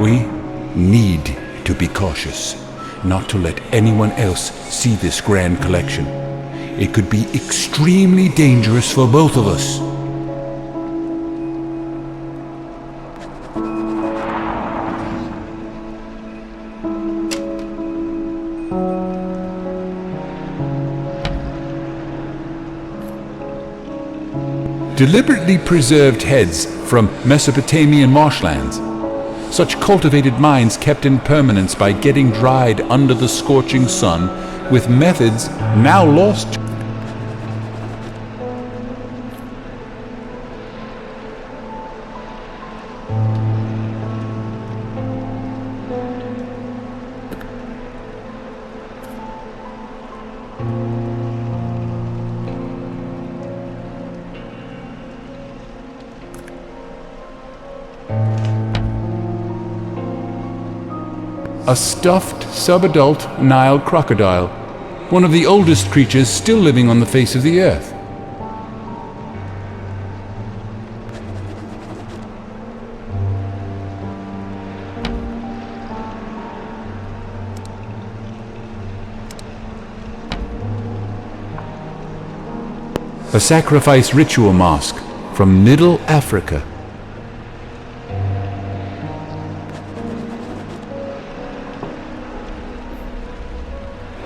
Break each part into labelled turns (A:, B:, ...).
A: We need to be cautious, not to let anyone else see this grand collection. It could be extremely dangerous for both of us. Deliberately preserved heads from Mesopotamian marshlands. Such cultivated minds kept in permanence by getting dried under the scorching sun with methods now lost. A stuffed, subadult Nile crocodile, one of the oldest creatures still living on the face of the earth. A sacrifice ritual mask from Middle Africa.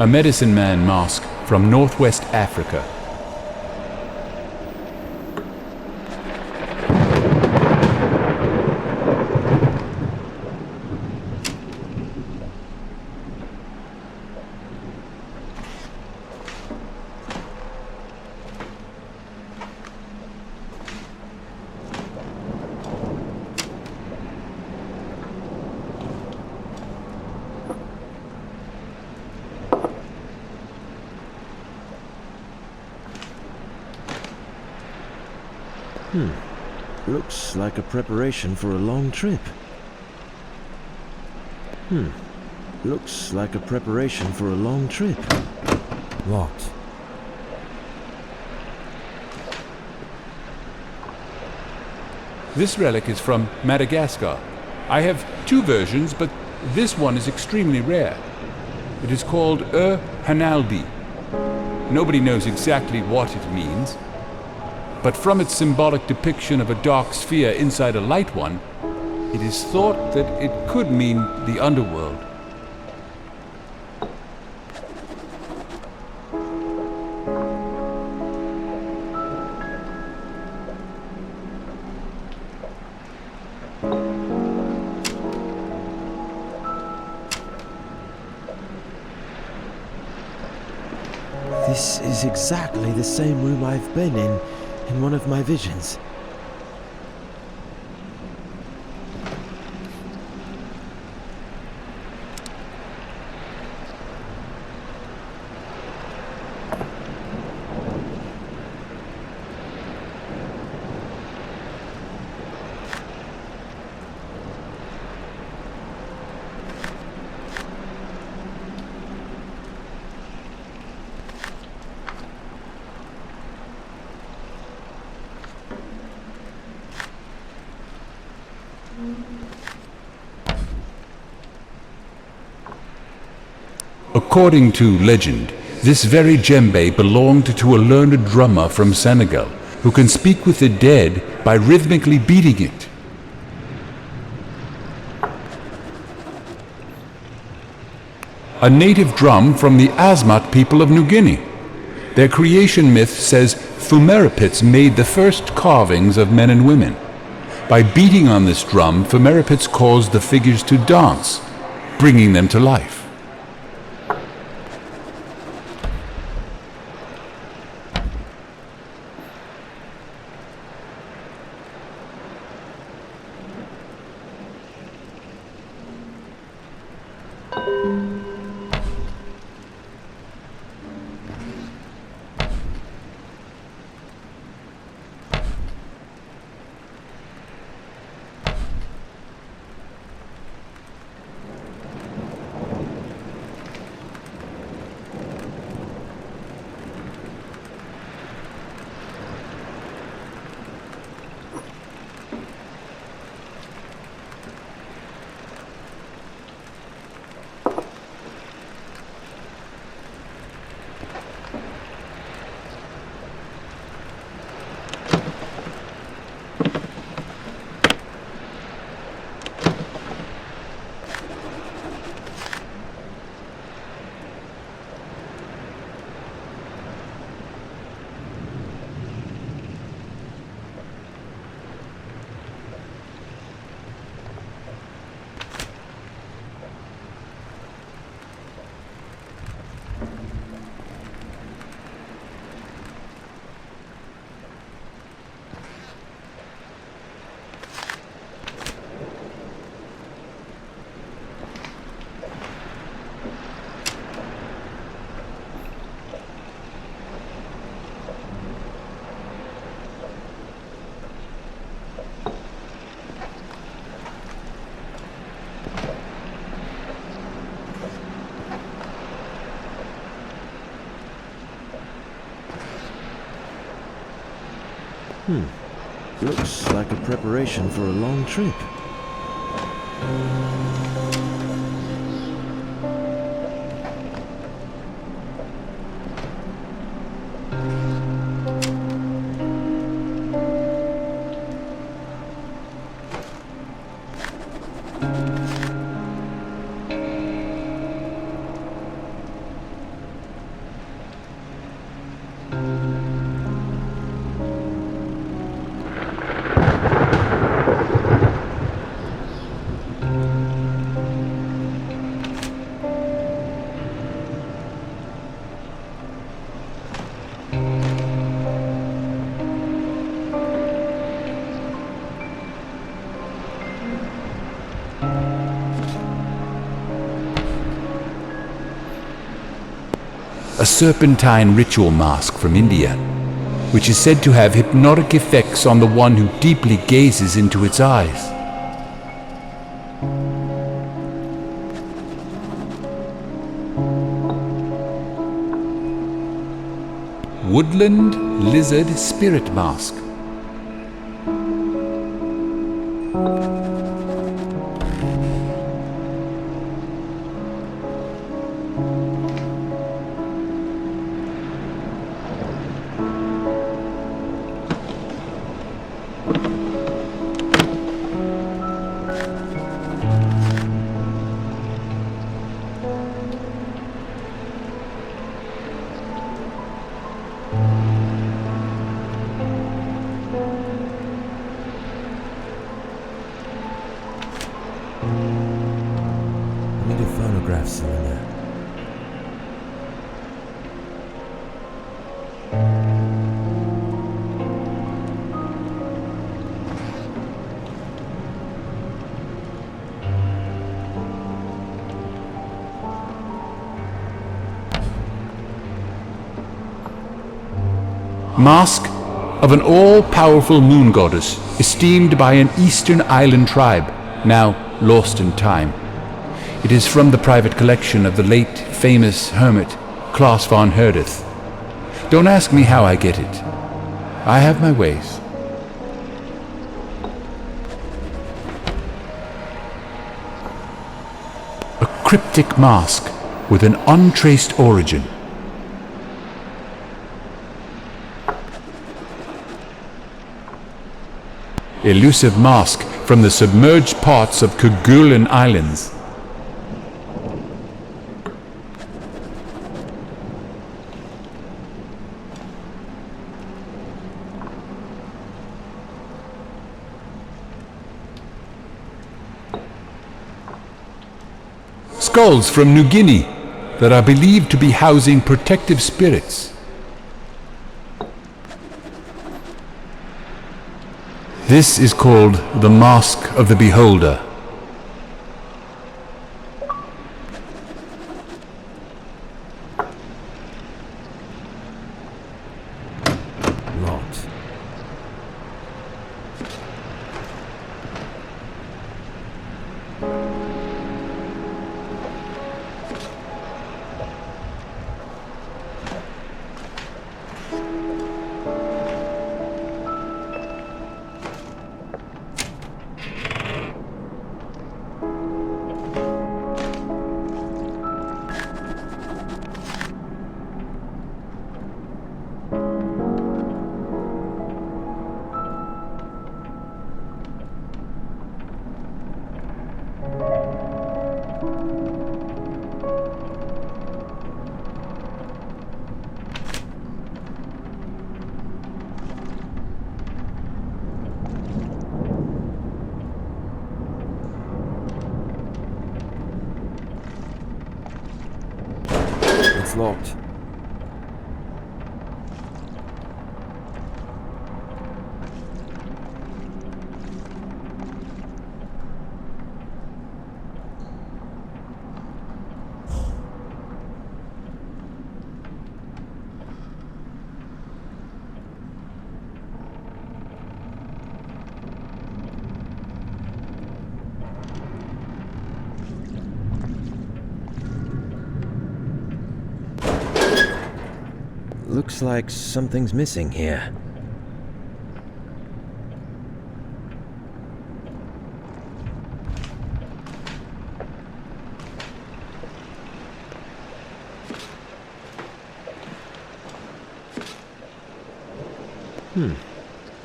A: A medicine man mask from Northwest Africa.
B: Looks like a preparation for a long trip. Looks like a preparation for a long trip.
C: What?
A: This relic is from Madagascar. I have two versions, but this one is extremely rare. It is called Hanalbi. Nobody knows exactly what it means, but from its symbolic depiction of a dark sphere inside a light one, it is thought that it could mean the underworld.
B: This is exactly the same room I've been in one of my visions.
A: According to legend, this very djembe belonged to a learned drummer from Senegal who can speak with the dead by rhythmically beating it. A native drum from the Asmat people of New Guinea. Their creation myth says Phumerapits made the first carvings of men and women. By beating on this drum, Phumerapits caused the figures to dance, bringing them to life.
B: Looks like a preparation for a long trip.
A: A serpentine ritual mask from India, which is said to have hypnotic effects on the one who deeply gazes into its eyes. Woodland Lizard Spirit Mask.
B: I need a phonograph cylinder.
A: Mask of an all-powerful moon goddess esteemed by an eastern island tribe, now lost in time. It is from the private collection of the late famous hermit Klaus von Herdeth. Don't ask me how I get it. I have my ways. A cryptic mask with an untraced origin. Elusive mask from the submerged parts of Kerguelen Islands. Skulls from New Guinea that are believed to be housing protective spirits. This is called the Mask of the Beholder.
B: It's locked. Looks like something's missing here.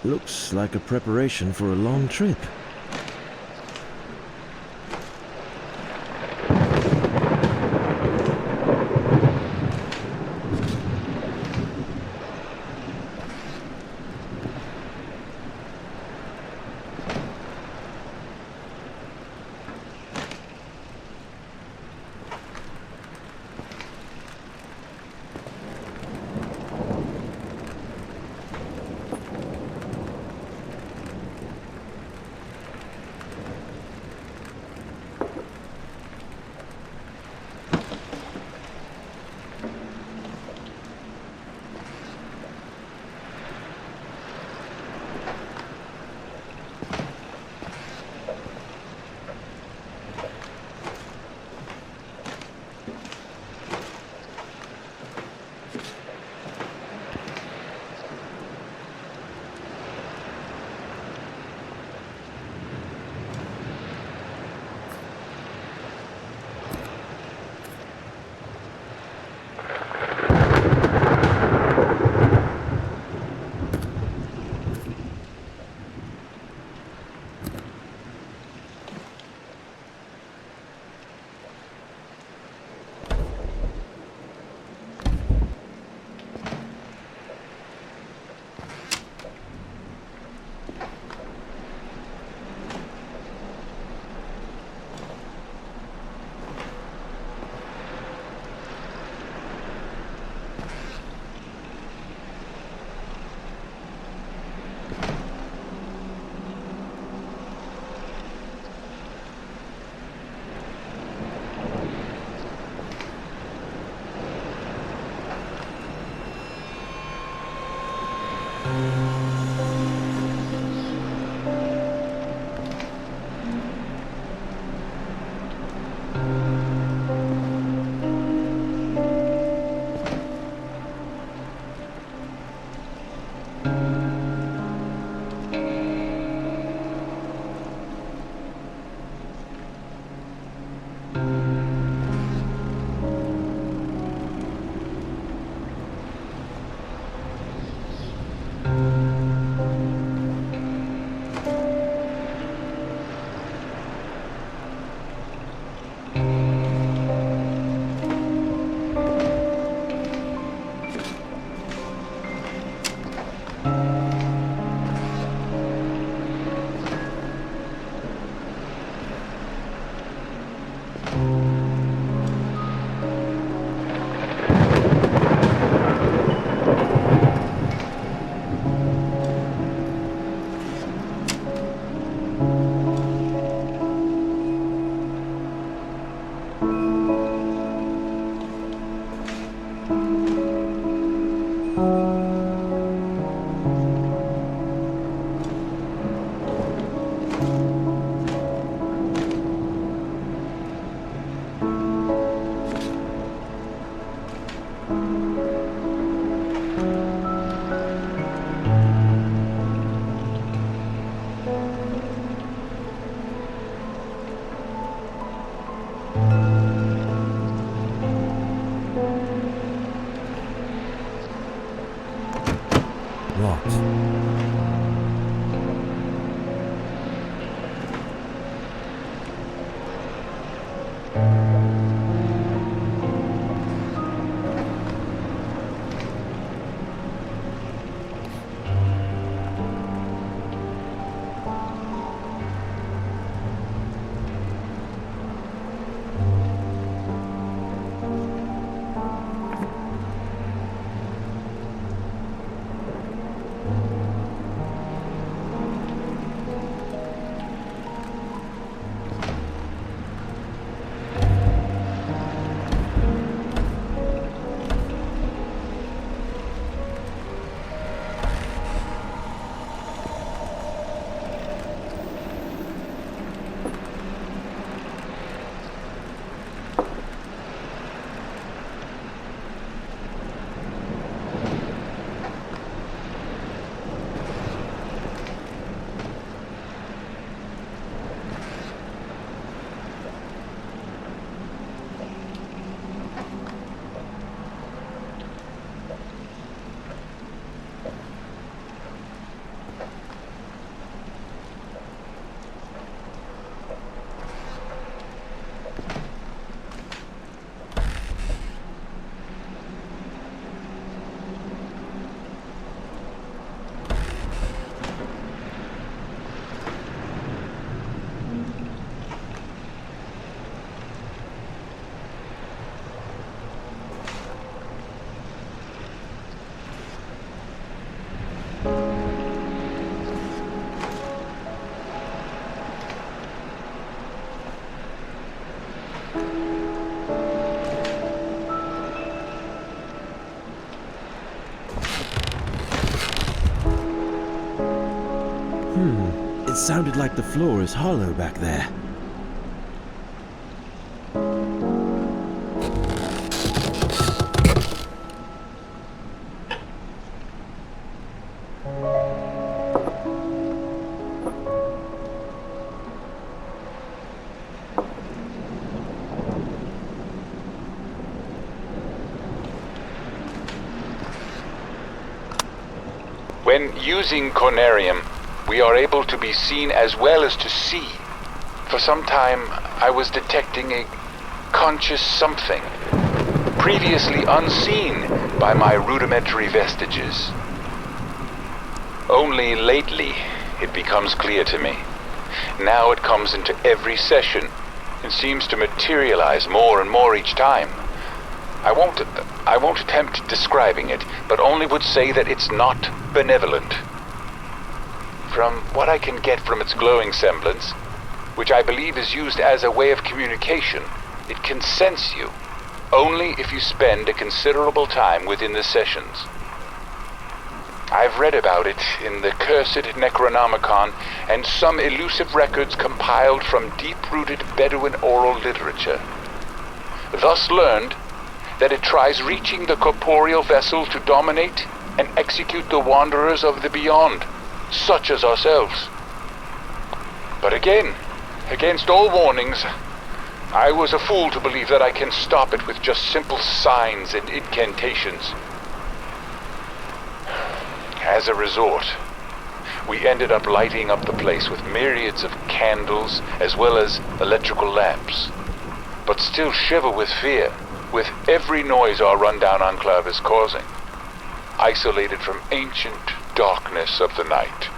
B: Looks like a preparation for a long trip. It sounded like the floor is hollow back there.
A: When using Conarium, we are able to be seen as well as to see. For some time, I was detecting a conscious something, previously unseen by my rudimentary vestiges. Only lately, it becomes clear to me. Now it comes into every session and seems to materialize more and more each time. I won't attempt describing it, but only would say that it's not benevolent. From what I can get from its glowing semblance, which I believe is used as a way of communication, it can sense you, only if you spend a considerable time within the sessions. I've read about it in the cursed Necronomicon and some elusive records compiled from deep-rooted Bedouin oral literature. Thus learned that it tries reaching the corporeal vessel to dominate and execute the wanderers of the beyond, such as ourselves. But again, against all warnings, I was a fool to believe that I can stop it with just simple signs and incantations. As a resort, we ended up lighting up the place with myriads of candles as well as electrical lamps, but still shiver with fear with every noise our rundown enclave is causing, isolated from ancient darkness of the night.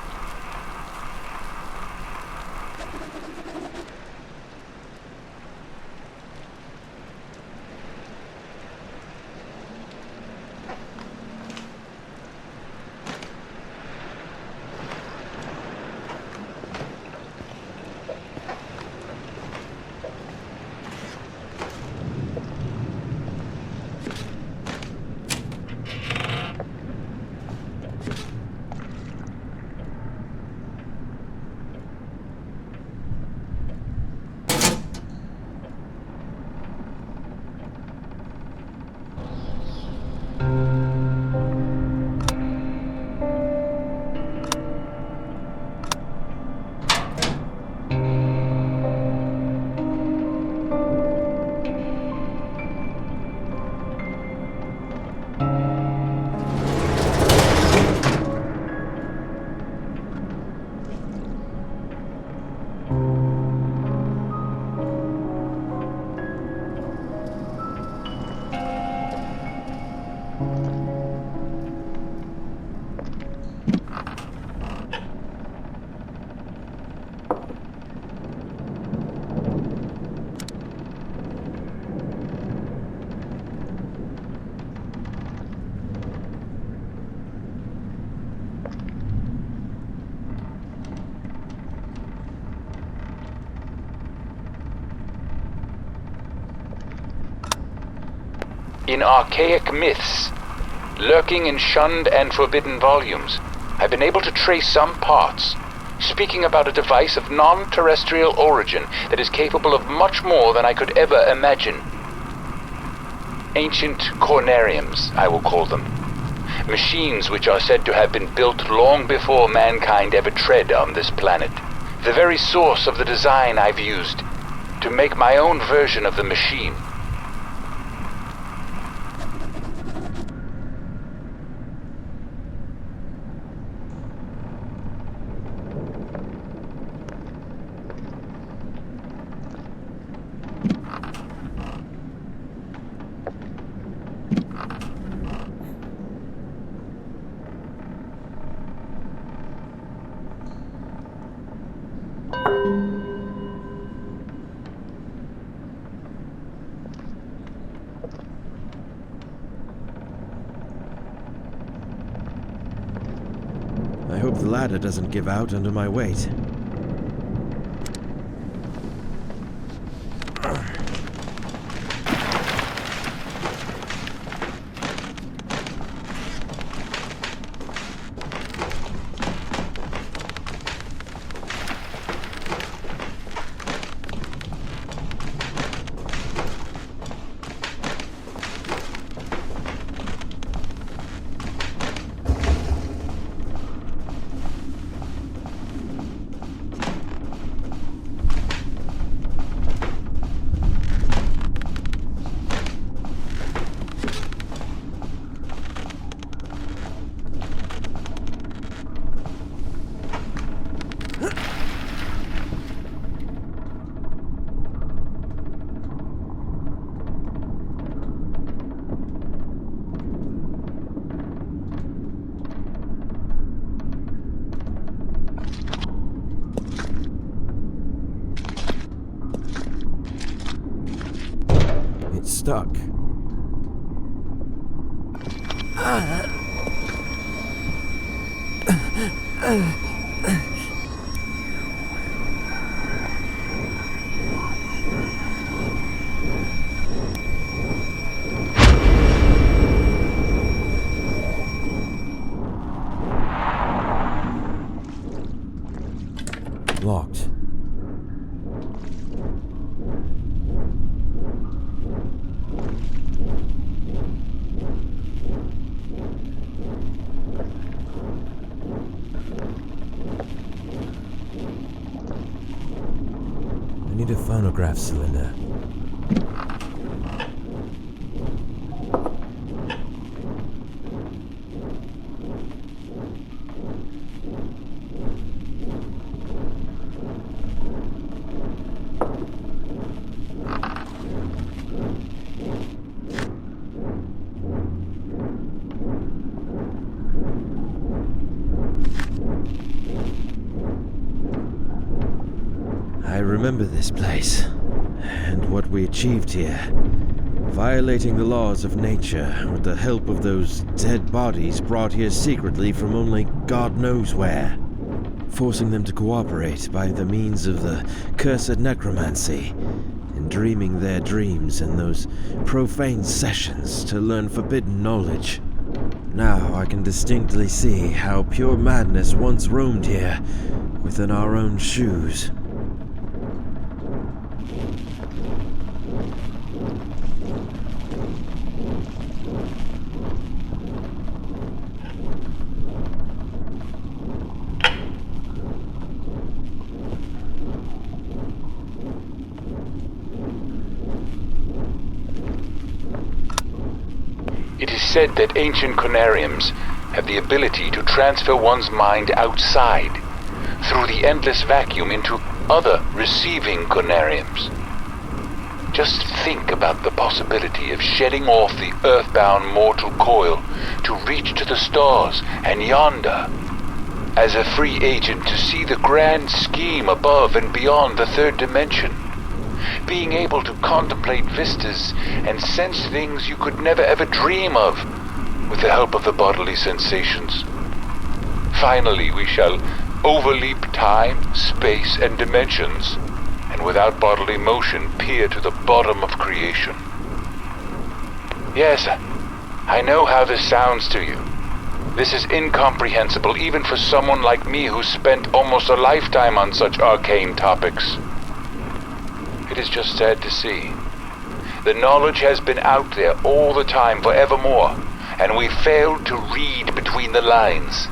A: In archaic myths, lurking in shunned and forbidden volumes, I've been able to trace some parts, speaking about a device of non-terrestrial origin that is capable of much more than I could ever imagine. Ancient cornariums, I will call them. Machines which are said to have been built long before mankind ever tread on this planet. The very source of the design I've used to make my own version of the machine.
B: I hope the ladder doesn't give out under my weight. stuck.
C: Locked. I need a phonograph cylinder.
B: I remember this place, and what we achieved here. Violating the laws of nature with the help of those dead bodies brought here secretly from only God knows where. Forcing them to cooperate by the means of the cursed necromancy, and dreaming their dreams in those profane sessions to learn forbidden knowledge. Now I can distinctly see how pure madness once roamed here, within our own shoes.
A: It is said that ancient Conariums have the ability to transfer one's mind outside, through the endless vacuum, into other receiving Conariums. Just think about the possibility of shedding off the earthbound mortal coil to reach to the stars and yonder, as a free agent to see the grand scheme above and beyond the third dimension. Being able to contemplate vistas and sense things you could never ever dream of, with the help of the bodily sensations. Finally, we shall overleap time, space, and dimensions, and without bodily motion peer to the bottom of creation. Yes, I know how this sounds to you. This is incomprehensible even for someone like me who spent almost a lifetime on such arcane topics. It is just sad to see. The knowledge has been out there all the time, forevermore, and we failed to read between the lines.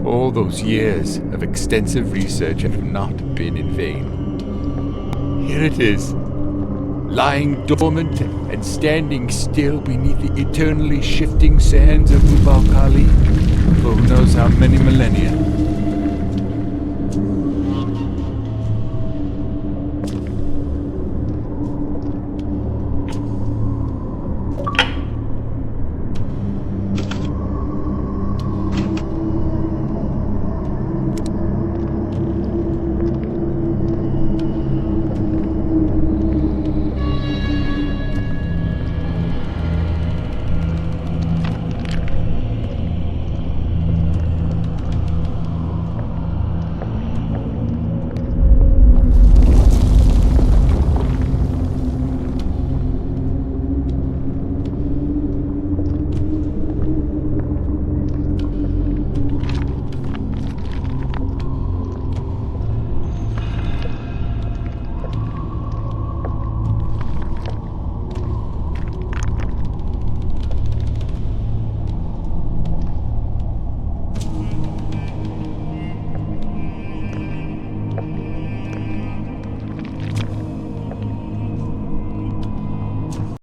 A: All those years of extensive research have not been in vain. Here it is, lying dormant and standing still beneath the eternally shifting sands of Ubal Kali for who knows how many millennia.